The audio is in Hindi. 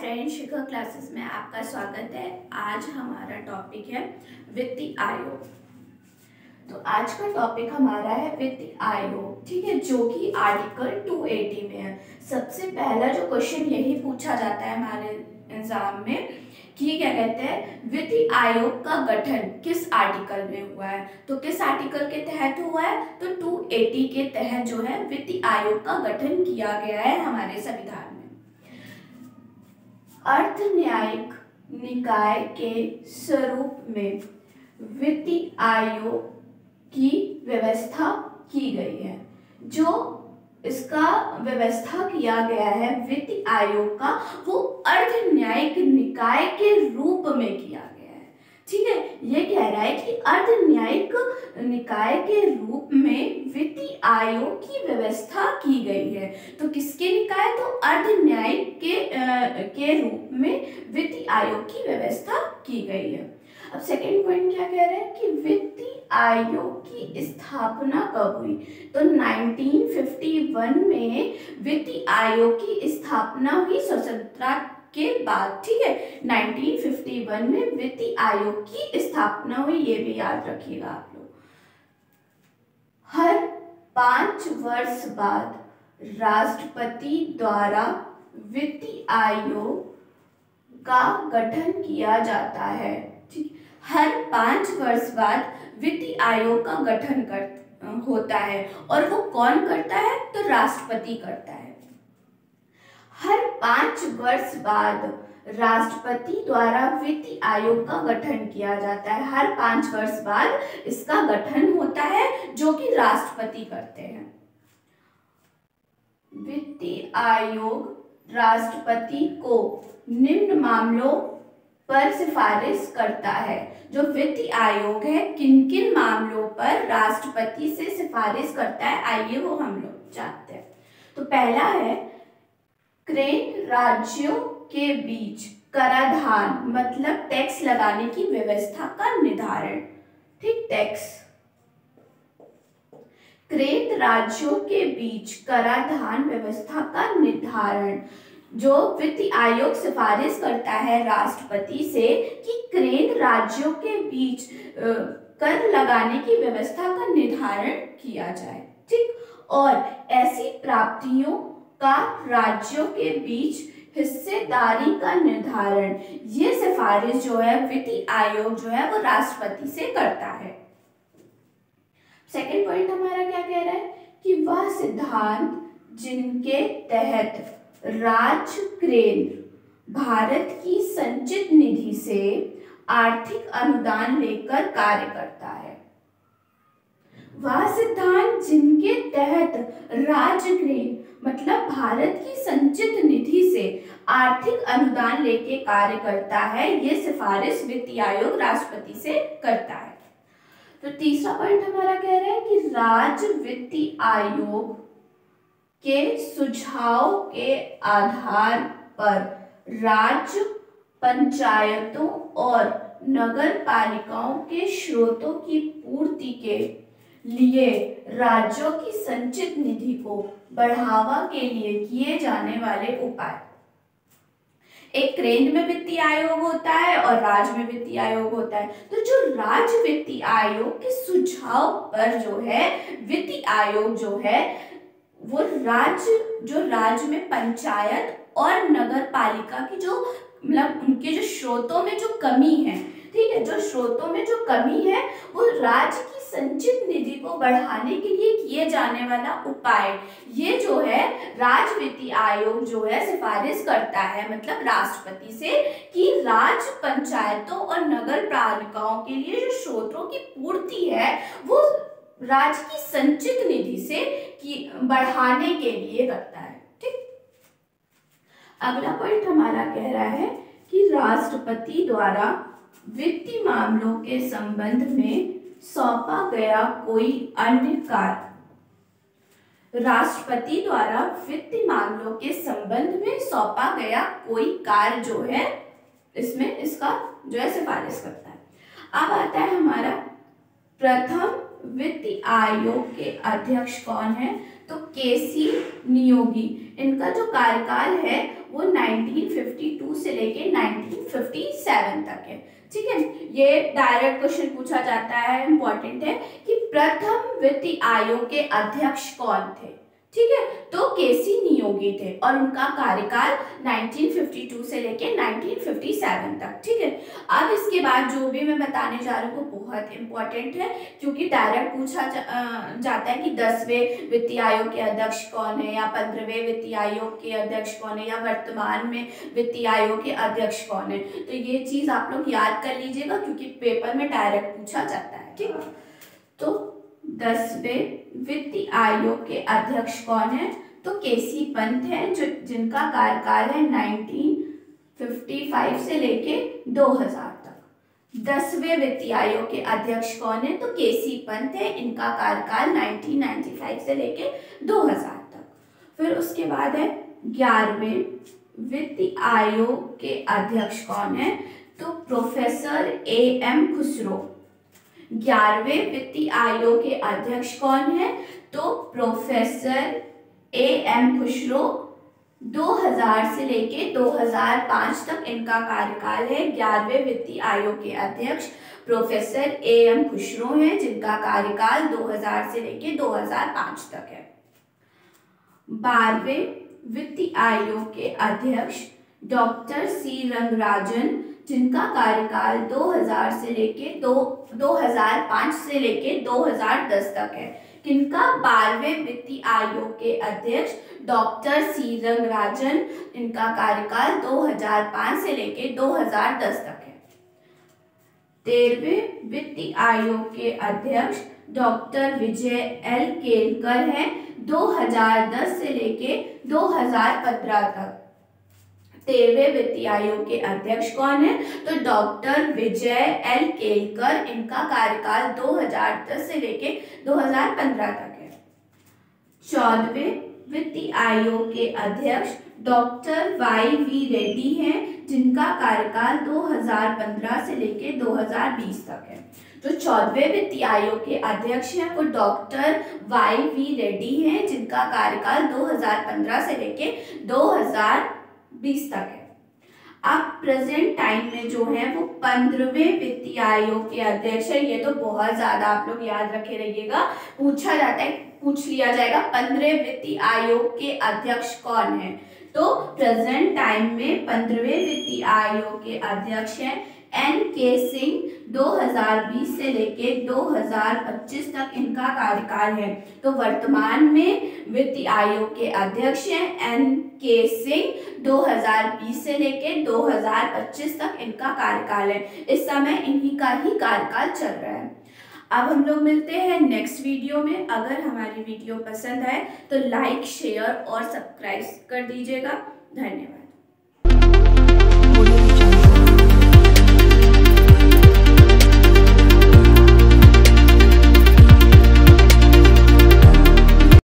फ्रेंड्स, शिखा क्लासेस में आपका स्वागत है। आज हमारा टॉपिक है वित्तीय आयोग। तो आज का टॉपिक हमारा है वित्तीय आयोग, ठीक है, जो कि आर्टिकल 280 में है। सबसे पहला जो क्वेश्चन यही पूछा जाता है हमारे एग्जाम में कि क्या कहते हैं, वित्तीय आयोग का गठन किस आर्टिकल में हुआ है। तो किस आर्टिकल के तहत हुआ है, तो 280 के तहत जो है वित्तीय आयोग का गठन किया गया है हमारे संविधान में। अर्थ न्यायिक निकाय के स्वरूप में वित्तीय आयोग की व्यवस्था की गई है। जो इसका व्यवस्था किया गया है वित्तीय आयोग का, वो अर्थ न्यायिक निकाय के रूप में किया गया है, ठीक है। ये कह रहा है कि अर्थ न्यायिक निकाय के रूप में वित्तीय आयोग की व्यवस्था की गई है। तो किसके निकाय, तो अर्थ न्यायिक के रूप में वित्तीय आयोग की व्यवस्था की गई है। अब सेकंड पॉइंट क्या कह रहे हैं कि वित्तीय आयोग की स्थापना कब हुई। तो 1951 में वित्तीय आयोग की स्थापना हुई स्वतंत्रता के बाद, ठीक है। 1951 में वित्तीय आयोग की स्थापना हुई, ये भी याद रखिएगा आप लोग। हर 5 वर्ष बाद राष्ट्रपति द्वारा वित्तीय आयोग का गठन किया जाता है, ठीक। हर 5 वर्ष बाद वित्तीय आयोग का गठन होता है, और वो कौन करता है, तो राष्ट्रपति करता है। हर 5 वर्ष बाद राष्ट्रपति द्वारा वित्तीय आयोग का गठन किया जाता है। हर 5 वर्ष बाद इसका गठन होता है, जो कि राष्ट्रपति करते हैं। वित्तीय आयोग राष्ट्रपति को निम्न मामलों पर सिफारिश करता है। जो वित्तीय आयोग है किन किन मामलों पर राष्ट्रपति से सिफारिश करता है, आइए वो हम लोग जानते हैं। तो पहला है केंद्र राज्यों के बीच कराधान, मतलब टैक्स लगाने की व्यवस्था का निर्धारण, ठीक। टैक्स, केंद्र राज्यों के बीच कराधान व्यवस्था का निर्धारण। जो वित्तीय आयोग सिफारिश करता है राष्ट्रपति से कि केंद्र राज्यों के बीच कर लगाने की व्यवस्था का निर्धारण किया जाए, ठीक। और ऐसी प्राप्तियों का राज्यों के बीच हिस्सेदारी का निर्धारण, ये सिफारिश जो है वित्तीय आयोग जो है वो राष्ट्रपति से करता है। सेकंड पॉइंट हमारा क्या कह रहा है कि वह सिद्धांत जिनके तहत राज्य केंद्र भारत की संचित निधि से आर्थिक अनुदान लेकर कार्य करता है। वह सिद्धांत जिनके तहत राज्य केंद्र मतलब भारत की संचित निधि से आर्थिक अनुदान लेके कार्य करता है, ये सिफारिश वित्तीय आयोग राष्ट्रपति से करता है। तो तीसरा पॉइंट हमारा कह रहा है कि राज्य वित्तीय आयोग के सुझाव के आधार पर राज्य पंचायतों और नगर पालिकाओं के स्रोतों की पूर्ति के लिए राज्यों की संचित निधि को बढ़ावा के लिए किए जाने वाले उपाय। एक केंद्र में वित्तीय आयोग होता है और राज्य में वित्तीय आयोग होता है। तो जो राज्य वित्तीय आयोग के सुझाव पर जो है वित्तीय आयोग जो है वो राज्य में पंचायत और नगर पालिका की जो मतलब उनके जो स्रोतों में जो कमी है, ठीक है, जो स्रोतों में जो कमी है वो राज्य की संचित निधि को बढ़ाने के लिए किए जाने वाला उपाय, ये जो है राज्य वित्तीय आयोग जो है सिफारिश करता है, मतलब राष्ट्रपति से, कि राज्य पंचायतों और नगर पालिकाओं के लिए जो स्रोतों की पूर्ति है वो राज्य की संचित निधि से बढ़ाने के लिए करता है, ठीक। अगला पॉइंट हमारा कह रहा है कि राष्ट्रपति द्वारा वित्तीय मामलों के संबंध में सौंपा गया कोई अन्य कार्य। राष्ट्रपति द्वारा वित्तीय मामलों के संबंध में सौंपा गया कोई कार्य जो है इसमें इसका जो है सिफारिश करता है। अब आता है हमारा प्रथम वित्तीय आयोग के अध्यक्ष कौन है, तो केसी नियोगी, इनका जो कार्यकाल है वो 1952 से लेके 1957 तक है। ठीक है, ये डायरेक्ट क्वेश्चन पूछा जाता है, इंपॉर्टेंट है कि प्रथम वित्त आयोग के अध्यक्ष कौन थे। ठीक है, तो केसी नियोगी थे और उनका कार्यकाल 1952 से लेके 1957 तक। ठीक है, अब इसके बाद जो भी मैं बताने जा रही हूँ वो बहुत इंपॉर्टेंट है, क्योंकि डायरेक्ट पूछा जाता है कि 10वें वित्तीय आयोग के अध्यक्ष कौन है, या 15वें वित्तीय आयोग के अध्यक्ष कौन है, या वर्तमान में वित्तीय आयोग के अध्यक्ष कौन है। तो ये चीज आप लोग याद कर लीजिएगा, क्योंकि पेपर में डायरेक्ट पूछा जाता है। ठीक है, तो 10वें वित्तीय आयोग के अध्यक्ष कौन है, तो केसी पंत है, जो जिनका कार्यकाल है 1955 से लेके 2000 तक। 10वें वित्तीय आयोग के अध्यक्ष कौन है, तो केसी पंत है, इनका कार्यकाल 1995 से लेके 2000 तक। फिर उसके बाद है 11वें वित्तीय आयोग के अध्यक्ष कौन है, तो प्रोफेसर AM खुसरो। 11वें वित्तीय आयोग के अध्यक्ष कौन है, तो प्रोफेसर AM खुसरो। 2000 से लेके 2005 तक इनका कार्यकाल है। 11वें वित्तीय आयोग के अध्यक्ष प्रोफेसर AM खुसरो हैं, जिनका कार्यकाल 2000 से लेके 2005 तक है। 12वें वित्तीय आयोग के अध्यक्ष डॉक्टर C रंगराजन, जिनका कार्यकाल 2000 से लेके 2005 से लेके 2010 तक है। किनका? 12वें वित्तीय आयोग के अध्यक्ष डॉक्टर C रंगराजन, इनका कार्यकाल 2005 से लेके 2010 तक है। 13वें वित्तीय आयोग के अध्यक्ष डॉक्टर विजय L केलकर हैं, 2010 से लेके 2015 तक। 13वें वित्तीय आयोग के अध्यक्ष कौन है, तो डॉक्टर विजय L केलकर, इनका कार्यकाल 2010 से लेके 2015 तक है। 14वें वित्तीय आयोग के अध्यक्ष डॉक्टर YV रेड्डी हैं, जिनका कार्यकाल 2015 से लेके 2020 तक है। जो 14वें वित्तीय आयोग के अध्यक्ष हैं वो डॉक्टर YV रेड्डी हैं, जिनका कार्यकाल 2015 से लेके 2020 तक है। अब प्रेजेंट टाइम में जो है वो 15वें वित्तीय आयोग के अध्यक्ष है। ये तो बहुत ज्यादा आप लोग याद रखे रहिएगा, पूछा जाता है, पूछ लिया जाएगा 15वें वित्तीय आयोग के अध्यक्ष कौन है। तो प्रेजेंट टाइम में 15वें वित्तीय आयोग के अध्यक्ष हैं NK सिंह, 2020 से लेके 2025 तक इनका कार्यकाल है। तो वर्तमान में वित्तीय आयोग के अध्यक्ष हैं NK सिंह, 2020 से लेके 2025 तक इनका कार्यकाल है। इस समय इन्हीं का ही कार्यकाल चल रहा है। अब हम लोग मिलते हैं नेक्स्ट वीडियो में। अगर हमारी वीडियो पसंद आए तो लाइक, शेयर और सब्सक्राइब कर दीजिएगा। धन्यवाद।